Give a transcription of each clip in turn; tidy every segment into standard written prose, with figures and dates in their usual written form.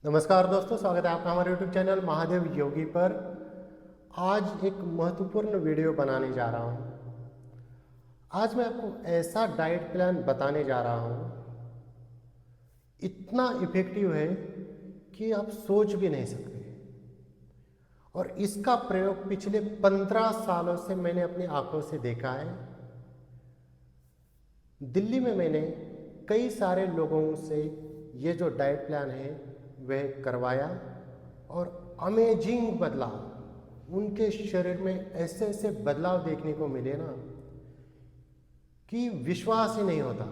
नमस्कार दोस्तों, स्वागत है आपका हमारे YouTube चैनल महादेव योगी पर। आज एक महत्वपूर्ण वीडियो बनाने जा रहा हूँ। आज मैं आपको ऐसा डाइट प्लान बताने जा रहा हूँ, इतना इफेक्टिव है कि आप सोच भी नहीं सकते। और इसका प्रयोग पिछले 15 सालों से मैंने अपनी आंखों से देखा है। दिल्ली में मैंने कई सारे लोगों से ये जो डाइट प्लान है वह करवाया और अमेजिंग बदलाव, उनके शरीर में ऐसे ऐसे बदलाव देखने को मिले ना कि विश्वास ही नहीं होता।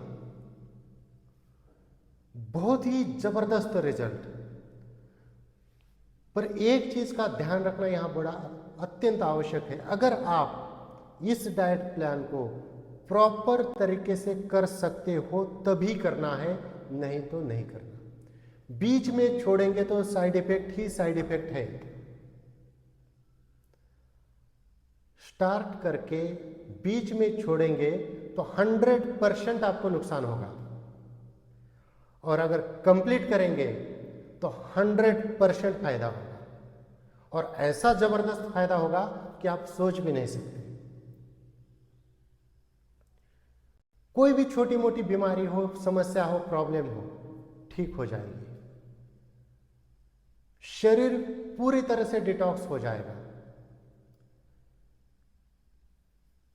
बहुत ही जबरदस्त रिजल्ट। पर एक चीज का ध्यान रखना यहाँ बड़ा अत्यंत आवश्यक है। अगर आप इस डाइट प्लान को प्रॉपर तरीके से कर सकते हो तभी करना है, नहीं तो नहीं करना। बीच में छोड़ेंगे तो साइड इफेक्ट ही साइड इफेक्ट है। स्टार्ट करके बीच में छोड़ेंगे तो 100% आपको नुकसान होगा, और अगर कंप्लीट करेंगे तो 100% फायदा होगा। और ऐसा जबरदस्त फायदा होगा कि आप सोच भी नहीं सकते। कोई भी छोटी मोटी बीमारी हो, समस्या हो, प्रॉब्लम हो, ठीक हो जाएगी। शरीर पूरी तरह से डिटॉक्स हो जाएगा।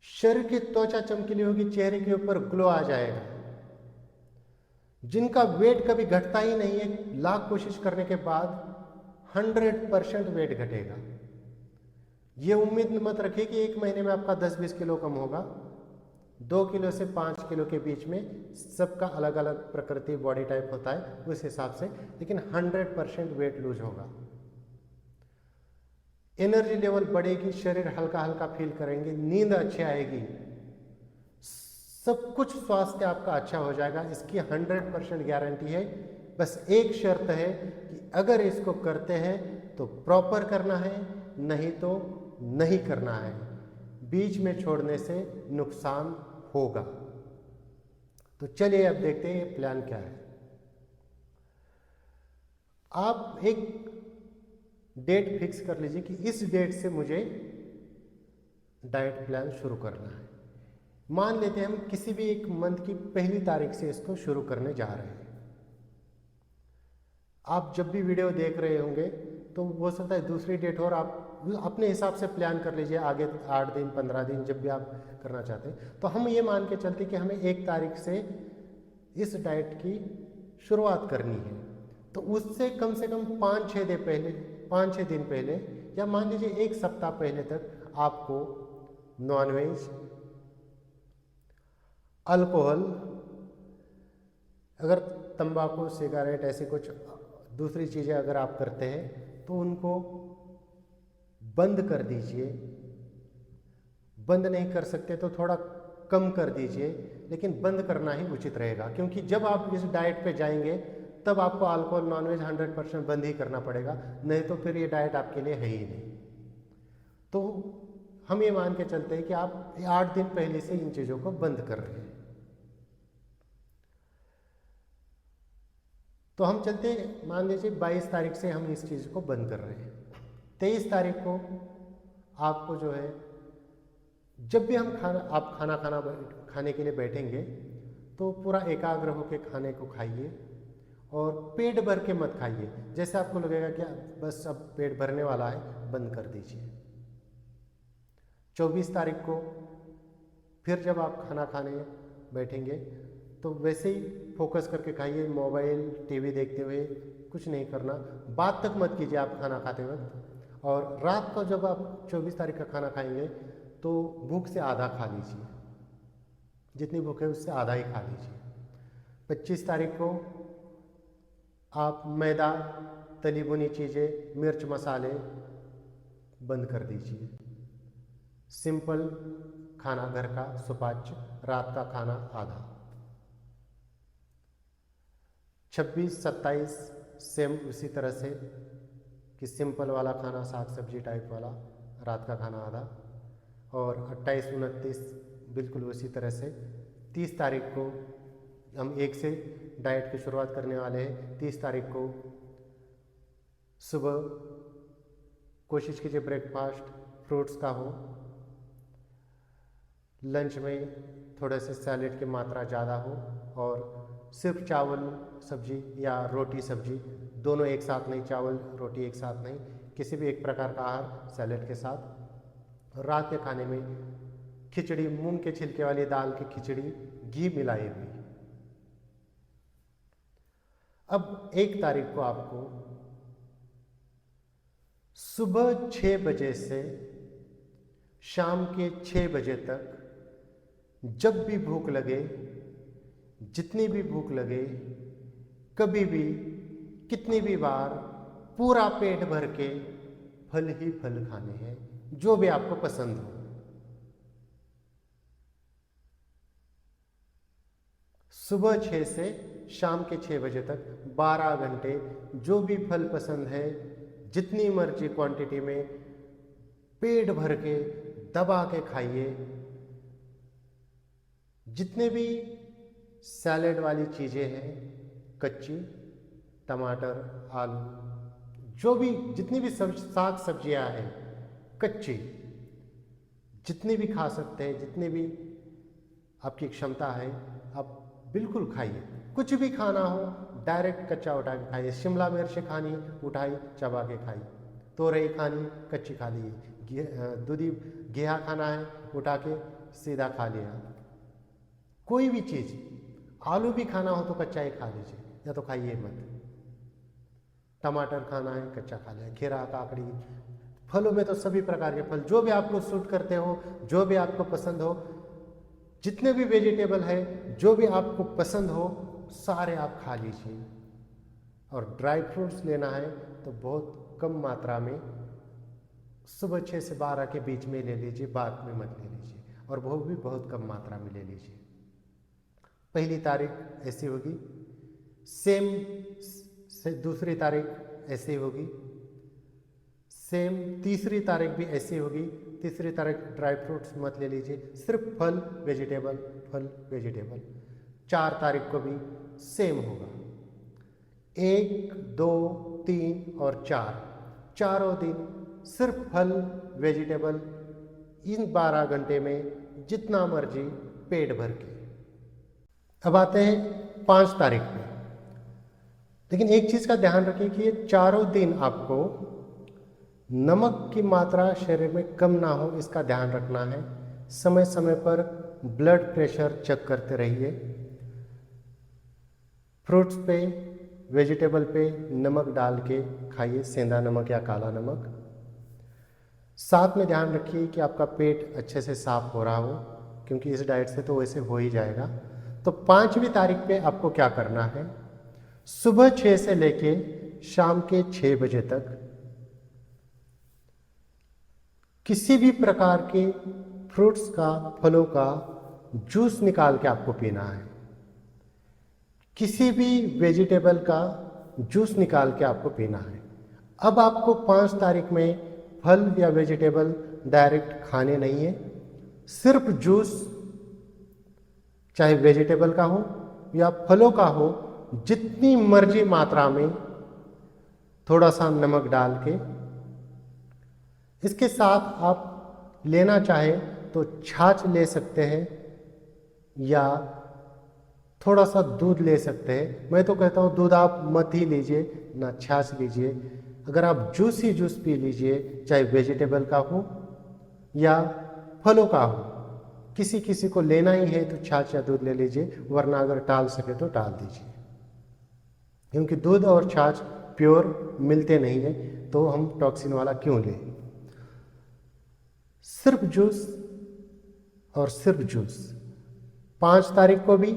शरीर की त्वचा चमकीली होगी, चेहरे के ऊपर ग्लो आ जाएगा। जिनका वेट कभी घटता ही नहीं है, लाख कोशिश करने के बाद 100% वेट घटेगा। ये उम्मीद मत रखिए कि एक महीने में आपका 10-20 किलो कम होगा। 2 किलो से 5 किलो के बीच में सबका अलग अलग प्रकृति, बॉडी टाइप होता है, उस हिसाब से, लेकिन 100% वेट लूज होगा। एनर्जी लेवल बढ़ेगी, शरीर हल्का हल्का फील करेंगे, नींद अच्छी आएगी, सब कुछ स्वास्थ्य आपका अच्छा हो जाएगा। इसकी 100% गारंटी है। बस एक शर्त है कि अगर इसको करते हैं तो प्रॉपर करना है, नहीं तो नहीं करना है। बीच में छोड़ने से नुकसान होगा। तो चलिए अब देखते हैं ये प्लान क्या है। आप एक डेट फिक्स कर लीजिए कि इस डेट से मुझे डाइट प्लान शुरू करना है। मान लेते हैं हम किसी भी एक मंथ की पहली तारीख से इसको शुरू करने जा रहे हैं। आप जब भी वीडियो देख रहे होंगे तो हो सकता है दूसरी डेट हो, और आप अपने हिसाब से प्लान कर लीजिए आगे 8 दिन 15 दिन जब भी आप करना चाहते हैं। तो हम ये मान के चलते कि हमें 1 तारीख से इस डाइट की शुरुआत करनी है। तो उससे कम से कम 5-6 दिन पहले, या मान लीजिए 1 सप्ताह पहले तक आपको नॉनवेज, अल्कोहल, अगर तंबाकू, सिगरेट, ऐसी कुछ दूसरी चीज़ें अगर आप करते हैं तो उनको बंद कर दीजिए। बंद नहीं कर सकते तो थोड़ा कम कर दीजिए, लेकिन बंद करना ही उचित रहेगा। क्योंकि जब आप इस डाइट पे जाएंगे तब आपको अल्कोहल, नॉनवेज 100% बंद ही करना पड़ेगा, नहीं तो फिर ये डाइट आपके लिए है ही नहीं। तो हम ये मान के चलते हैं कि आप 8 दिन पहले से इन चीज़ों को बंद कर रहे हैं। तो हम चलते, मान लीजिए 22 तारीख से हम इस चीज़ को बंद कर रहे हैं। 23 तारीख को आपको जो है, जब भी हम खाने के लिए बैठेंगे तो पूरा एकाग्र होकर खाने को खाइए, और पेट भर के मत खाइए। जैसे आपको लगेगा कि बस अब पेट भरने वाला है, बंद कर दीजिए। 24 तारीख को फिर जब आप खाना खाने बैठेंगे तो वैसे ही फोकस करके खाइए, मोबाइल टीवी देखते हुए कुछ नहीं करना, बात तक मत कीजिए आप खाना खाते वक्त। और रात को जब आप 24 तारीख का खाना खाएंगे तो भूख से आधा खा लीजिए, जितनी भूख है उससे आधा ही खा लीजिए। 25 तारीख को आप मैदा, तली भुनी चीज़ें, मिर्च मसाले बंद कर दीजिए। सिंपल खाना घर का सुपाच्य, रात का खाना आधा। 26-27 सेम उसी तरह से कि सिंपल वाला खाना, साग सब्जी टाइप वाला, रात का खाना आधा। और 28-29 बिल्कुल उसी तरह से। 30 तारीख को हम 1 से डाइट की शुरुआत करने वाले हैं। 30 तारीख को सुबह कोशिश कीजिए ब्रेकफास्ट फ्रूट्स का हो, लंच में थोड़े से सैलेड की मात्रा ज़्यादा हो, और सिर्फ चावल सब्जी या रोटी सब्जी दोनों एक साथ नहीं, चावल रोटी एक साथ नहीं, किसी भी एक प्रकार का आहार सैलेड के साथ। रात के खाने में खिचड़ी, मूंग के छिलके वाली दाल की खिचड़ी घी मिलाई हुई। अब 1 तारीख को आपको सुबह 6 बजे से शाम के 6 बजे तक जब भी भूख लगे, जितनी भी भूख लगे, कभी भी कितनी भी बार पूरा पेट भर के फल ही फल खाने हैं, जो भी आपको पसंद हो। सुबह 6 से शाम के 6 बजे तक 12 घंटे जो भी फल पसंद है, जितनी मर्जी क्वांटिटी में पेट भर के दबा के खाइए। जितने भी सैलेड वाली चीज़ें हैं, कच्ची, टमाटर, आलू, जो भी जितनी भी साग सब्जियां हैं कच्ची, जितनी भी खा सकते हैं, जितनी भी आपकी क्षमता है आप बिल्कुल खाइए। कुछ भी खाना हो डायरेक्ट कच्चा उठा के खाइए। शिमला मिर्च खानी उठाई चबा के खाई, तोरई खानी कच्ची खा ली, दूधी घेहा खाना है उठा के सीधा खा लिया। कोई भी चीज़, आलू भी खाना हो तो कच्चा ही खा लीजिए, या तो खाइए मत। टमाटर खाना है कच्चा खा लिया, खीरा, काकड़ी, फलों में तो सभी प्रकार के फल जो भी आपको सूट करते हो, जो भी आपको पसंद हो, जितने भी वेजिटेबल है जो भी आपको पसंद हो सारे आप खा लीजिए। और ड्राई फ्रूट्स लेना है तो बहुत कम मात्रा में, सुबह 6 से 12 के बीच में ले लीजिए, बाद में मत ले लीजिए, और वो भी बहुत कम मात्रा में ले लीजिए। 1 तारीख ऐसी होगी, सेम से 2 तारीख ऐसी होगी, सेम 3 तारीख भी ऐसी होगी। 3 तारीख ड्राई फ्रूट्स मत ले लीजिए, सिर्फ फल वेजिटेबल, फल वेजिटेबल। 4 तारीख को भी सेम होगा। 1, 2, 3 और 4, चारों दिन सिर्फ फल वेजिटेबल, इन 12 घंटे में जितना मर्जी पेट भर के। अब आते हैं 5 तारीख पे। लेकिन एक चीज़ का ध्यान रखिए कि ये चारों दिन आपको नमक की मात्रा शरीर में कम ना हो, इसका ध्यान रखना है। समय समय पर ब्लड प्रेशर चेक करते रहिए। फ्रूट्स पे, वेजिटेबल पे नमक डाल के खाइए, सेंधा नमक या काला नमक। साथ में ध्यान रखिए कि आपका पेट अच्छे से साफ हो रहा हो, क्योंकि इस डाइट से तो वैसे हो ही जाएगा। तो 5वीं तारीख पे आपको क्या करना है, सुबह 6 से लेके शाम के 6 बजे तक किसी भी प्रकार के फ्रूट्स का, फलों का जूस निकाल के आपको पीना है। किसी भी वेजिटेबल का जूस निकाल के आपको पीना है। अब आपको 5 तारीख में फल या वेजिटेबल डायरेक्ट खाने नहीं है, सिर्फ जूस, चाहे वेजिटेबल का हो या फलों का हो, जितनी मर्जी मात्रा में थोड़ा सा नमक डाल के। इसके साथ आप लेना चाहें तो छाछ ले सकते हैं या थोड़ा सा दूध ले सकते हैं। मैं तो कहता हूँ दूध आप मत ही लीजिए, ना छाछ लीजिए। अगर आप जूस ही जूस पी लीजिए, चाहे वेजिटेबल का हो या फलों का हो। किसी किसी को लेना ही है तो छाछ या दूध ले लीजिए, वरना अगर टाल सके तो टाल दीजिए, क्योंकि दूध और छाछ प्योर मिलते नहीं है, तो हम टॉक्सिन वाला क्यों लें। सिर्फ जूस और सिर्फ जूस। 5 तारीख को भी,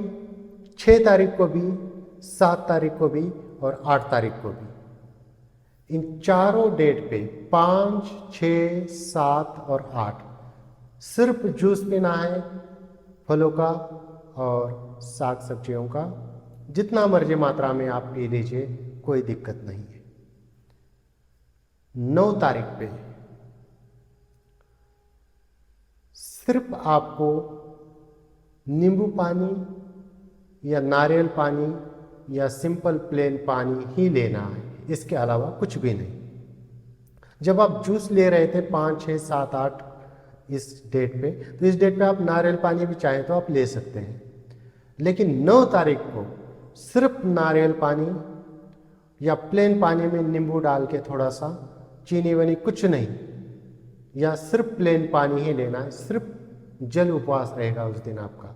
6 तारीख को भी, 7 तारीख को भी और 8 तारीख को भी। इन चारों डेट पे 5, 6, 7 और 8 सिर्फ जूस पीना है, फलों का और साग सब्जियों का। जितना मर्जी मात्रा में आप पी लीजिए, कोई दिक्कत नहीं है। 9 तारीख पे सिर्फ आपको नींबू पानी या नारियल पानी या सिंपल प्लेन पानी ही लेना है। इसके अलावा कुछ भी नहीं। जब आप जूस ले रहे थे 5, 6, 7, 8 इस डेट पे, तो इस डेट पे आप नारियल पानी भी चाहें तो आप ले सकते हैं, लेकिन 9 तारीख को सिर्फ नारियल पानी या प्लेन पानी में नींबू डाल के थोड़ा सा, चीनी वनी कुछ नहीं, या सिर्फ प्लेन पानी ही लेना है, सिर्फ जल उपवास रहेगा उस दिन आपका।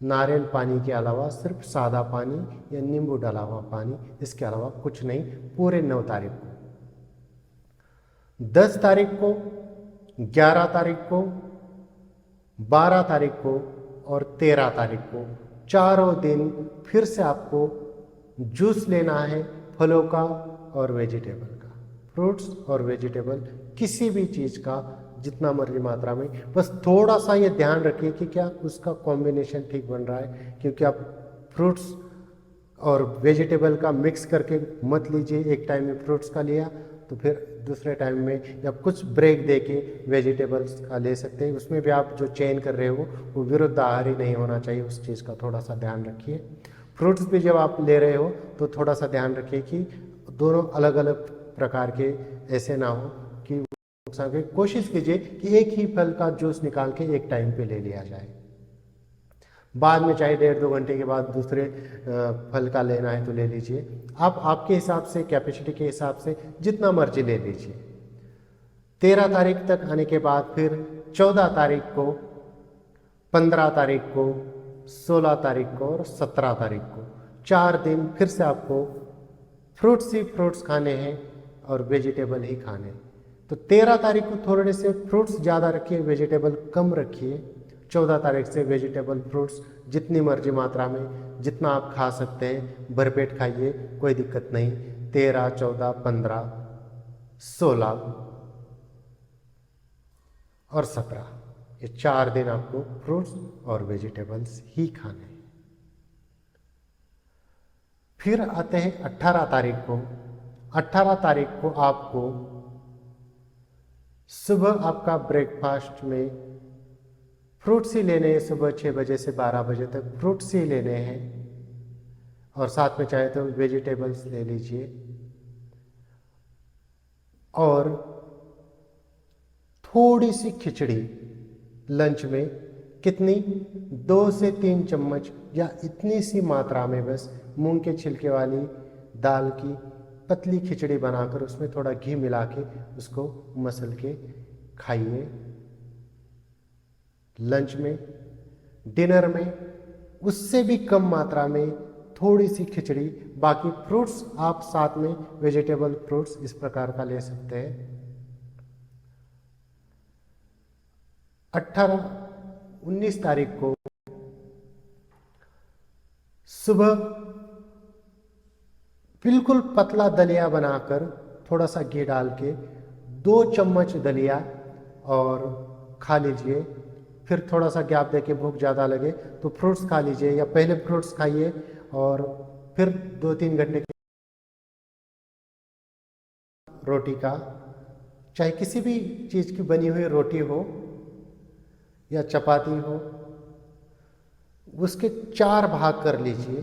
नारियल पानी के अलावा सिर्फ सादा पानी या नींबू डाला हुआ पानी, इसके अलावा कुछ नहीं पूरे 9 तारीख को। 10 तारीख को, 11 तारीख को, 12 तारीख को और 13 तारीख को, चारों दिन फिर से आपको जूस लेना है फलों का और वेजिटेबल का, फ्रूट्स और वेजिटेबल, किसी भी चीज़ का जितना मर्जी मात्रा में। बस थोड़ा सा ये ध्यान रखिए कि क्या उसका कॉम्बिनेशन ठीक बन रहा है, क्योंकि आप फ्रूट्स और वेजिटेबल का मिक्स करके मत लीजिए। एक टाइम में फ्रूट्स का लिया तो फिर दूसरे टाइम में या कुछ ब्रेक देके वेजिटेबल्स का ले सकते हैं। उसमें भी आप जो चयन कर रहे हो वो विरुद्ध आहार ही नहीं होना चाहिए, उस चीज़ का थोड़ा सा ध्यान रखिए। फ्रूट्स भी जब आप ले रहे हो तो थोड़ा सा ध्यान रखिए कि दोनों अलग अलग प्रकार के ऐसे ना हो कि नुकसान के। कोशिश कीजिए कि एक ही फल का जूस निकाल के एक टाइम पे ले लिया जाए, बाद में चाहे 1.5-2 घंटे के बाद दूसरे फल का लेना है तो ले लीजिए। आप आपके हिसाब से, कैपेसिटी के हिसाब से जितना मर्जी ले लीजिए। 13 तारीख तक आने के बाद फिर 14 तारीख को, 15 तारीख को, 16 तारीख को और 17 तारीख को 4 दिन फिर से आपको फ्रूट्स ही फ्रूट्स खाने हैं और वेजिटेबल ही खाने हैं। तो 13 तारीख को थोड़े से फ्रूट्स ज़्यादा रखिए, वेजिटेबल कम रखिए। 14 तारीख से वेजिटेबल फ्रूट्स जितनी मर्जी मात्रा में जितना आप खा सकते हैं भरपेट खाइए, कोई दिक्कत नहीं। 13, 14, 15, 16 और 17 ये 4 दिन आपको फ्रूट्स और वेजिटेबल्स ही खाने हैं। फिर आते हैं 18 तारीख को। 18 तारीख को आपको सुबह आपका ब्रेकफास्ट में फ्रूट्स ही लेने हैं। सुबह 6 बजे से 12 बजे तक फ्रूट्स ही लेने हैं और साथ में चाहे तो वेजिटेबल्स ले लीजिए। और थोड़ी सी खिचड़ी लंच में, कितनी, 2 से 3 चम्मच या इतनी सी मात्रा में बस मूंग के छिलके वाली दाल की पतली खिचड़ी बनाकर उसमें थोड़ा घी मिला के उसको मसल के खाइए लंच में। डिनर में उससे भी कम मात्रा में थोड़ी सी खिचड़ी, बाकी फ्रूट्स आप साथ में वेजिटेबल फ्रूट्स इस प्रकार का ले सकते हैं। 19 तारीख को सुबह बिल्कुल पतला दलिया बनाकर थोड़ा सा घी डाल के 2 चम्मच दलिया और खा लीजिए। फिर थोड़ा सा गैप देके भूख ज़्यादा लगे तो फ्रूट्स खा लीजिए, या पहले फ्रूट्स खाइए और फिर 2-3 घंटे के रोटी का, चाहे किसी भी चीज़ की बनी हुई रोटी हो या चपाती हो, उसके 4 भाग कर लीजिए।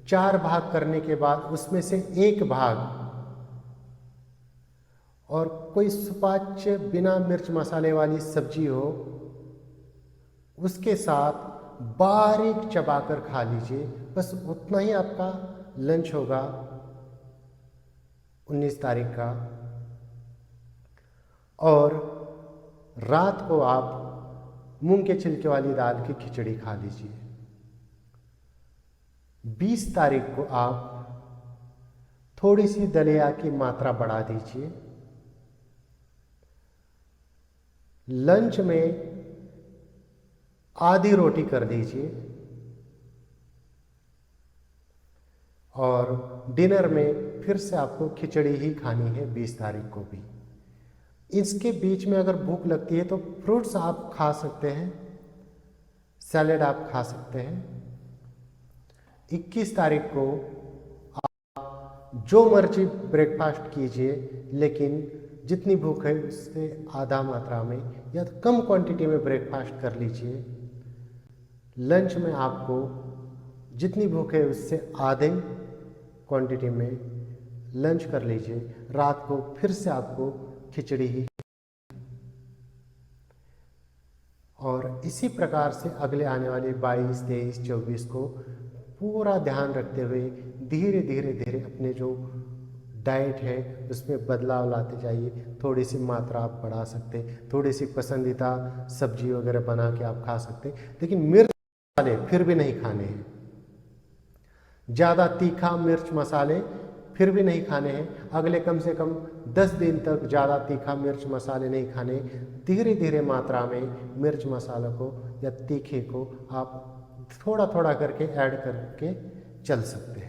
4 भाग करने के बाद उसमें से 1 भाग और कोई सुपाच्य बिना मिर्च मसाले वाली सब्जी हो उसके साथ बारीक चबाकर खा लीजिए। बस उतना ही आपका लंच होगा 19 तारीख का। और रात को आप मूंग के छिलके वाली दाल की खिचड़ी खा लीजिए। 20 तारीख को आप थोड़ी सी दलिया की मात्रा बढ़ा दीजिए। लंच में आधी रोटी कर दीजिए और डिनर में फिर से आपको खिचड़ी ही खानी है 20 तारीख को भी। इसके बीच में अगर भूख लगती है तो फ्रूट्स आप खा सकते हैं, सैलेड आप खा सकते हैं। 21 तारीख को आप जो मर्जी ब्रेकफास्ट कीजिए, लेकिन जितनी भूख है उससे आधा मात्रा में या कम क्वांटिटी में ब्रेकफास्ट कर लीजिए। लंच में आपको जितनी भूख है उससे आधे क्वांटिटी में लंच कर लीजिए, रात को फिर से आपको खिचड़ी ही। और इसी प्रकार से अगले आने वाले 22, 23, 24 को पूरा ध्यान रखते हुए धीरे धीरे धीरे अपने जो डाइट है उसमें बदलाव लाते जाइए। थोड़ी सी मात्रा आप बढ़ा सकते, थोड़ी सी पसंदीदा सब्जी वगैरह बना के आप खा सकते, लेकिन मिर्च मसाले फिर भी नहीं खाने हैं। ज़्यादा तीखा मिर्च मसाले फिर भी नहीं खाने हैं। अगले कम से कम 10 दिन तक ज़्यादा तीखा मिर्च मसाले नहीं खाने। धीरे धीरे मात्रा में मिर्च मसालों को या तीखे को आप थोड़ा थोड़ा करके ऐड करके चल सकते हैं।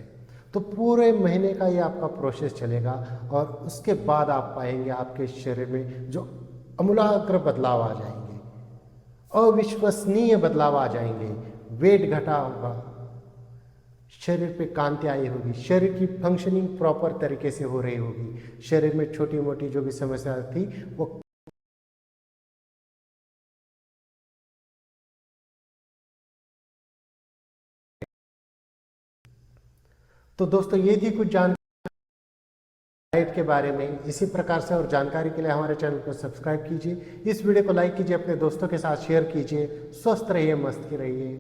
तो पूरे महीने का ये आपका प्रोसेस चलेगा और उसके बाद आप पाएंगे आपके शरीर में जो आमूलाग्र बदलाव आ जाएंगे, अविश्वसनीय बदलाव आ जाएंगे। वेट घटा होगा, शरीर पे कांति आई होगी, शरीर की फंक्शनिंग प्रॉपर तरीके से हो रही होगी, शरीर में छोटी मोटी जो भी समस्या थी वो तो दोस्तों ये थी कुछ जानकारी डाइट के बारे में। इसी प्रकार से और जानकारी के लिए हमारे चैनल को सब्सक्राइब कीजिए, इस वीडियो को लाइक कीजिए, अपने दोस्तों के साथ शेयर कीजिए। स्वस्थ रहिए, मस्त रहिए।